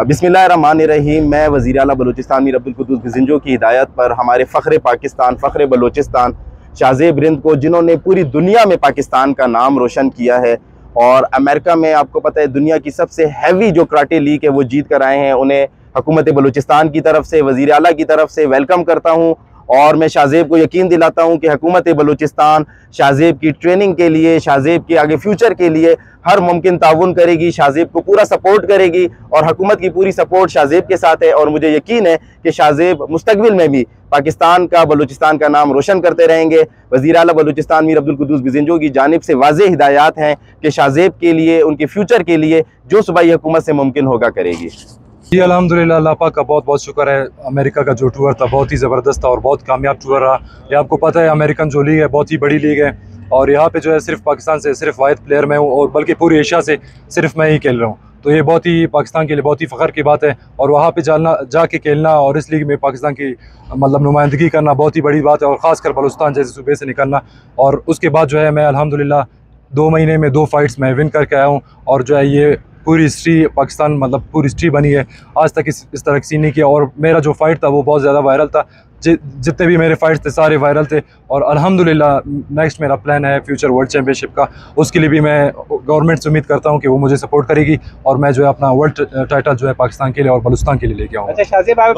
बिस्मिल्लाहिर्रहमानिर्रहीम। मैं वज़ीर आला बलूचिस्तान मीर अब्दुल कुद्दूस बिज़िंजो की हिदायत पर हमारे फ़ख्र पाकिस्तान, फ़ख्र बलूचिस्तान शाहज़ेब रिंद को, जिन्होंने पूरी दुनिया में पाकिस्तान का नाम रोशन किया है और अमेरिका में आपको पता है दुनिया की सबसे हैवी जो कराटे लीग है वो जीत कर आए हैं, उन्हें हुकूमत बलूचिस्तान की तरफ से, वज़ीर आला की तरफ से वेलकम करता हूँ। और मैं शाहज़ेब को यकीन दिलाता हूँ कि हुकूमत बलूचिस्तान शाहज़ेब की ट्रेनिंग के लिए, शाहज़ेब के आगे फ्यूचर के लिए हर मुमकिन ताउन करेगी, शाहज़ेब को पूरा सपोर्ट करेगी और हुकूमत की पूरी सपोर्ट शाहज़ेब के साथ है। और मुझे यकीन है कि शाहज़ेब मुस्तकबिल में भी पाकिस्तान का, बलूचिस्तान का नाम रोशन करते रहेंगे। वज़ीर आला बलूचिस्तान मीर अब्दुल कुद्दूस बिज़िंजो की जानिब से वाज़ेह हिदायत हैं कि शाहज़ेब के लिए, उनके फ्यूचर के लिए जो सूबाई हुकूमत से मुमकिन होगा करेगी। जी अल्हम्दुलिल्लाह, अल्लाह पाक का बहुत बहुत शुक्र है। अमेरिका का जो टूर था बहुत ही ज़बरदस्त था और बहुत कामयाब टूर रहा। ये आपको पता है अमेरिकन जो लीग है बहुत ही बड़ी लीग है और यहाँ पे जो है सिर्फ पाकिस्तान से सिर्फ वाहिद प्लेयर मैं हूँ और बल्कि पूरी एशिया से सिर्फ मैं ही खेल रहा हूँ। तो ये बहुत ही पाकिस्तान के लिए बहुत ही फ़ख्र की बात है और वहाँ पे जाके खेलना और इस लीग में पाकिस्तान की मतलब नुमाइंदगी करना बहुत ही बड़ी बात है और ख़ासकर बलूचिस्तान जैसे सूबे से निकलना। और उसके बाद जो है मैं अल्हम्दुलिल्लाह 2 महीने में 2 फाइट्स मैं विन करके आया हूँ और जो है ये पूरी हिस्ट्री पाकिस्तान मतलब पूरी हिस्ट्री बनी है। आज तक इस तरह की सीन नहीं किया और मेरा जो फ़ाइट था वो बहुत ज़्यादा वायरल था। जितने भी मेरे फाइट्स थे सारे वायरल थे और अल्हम्दुलिल्लाह नेक्स्ट मेरा प्लान है फ्यूचर वर्ल्ड चैम्पियनशिप का। उसके लिए भी मैं गवर्नमेंट से उम्मीद करता हूँ कि वो मुझे सपोर्ट करेगी और मैं जो है अपना वर्ल्ड टाइटल जो है पाकिस्तान के लिए और बलूचिस्तान के लिए लेके आऊँगा।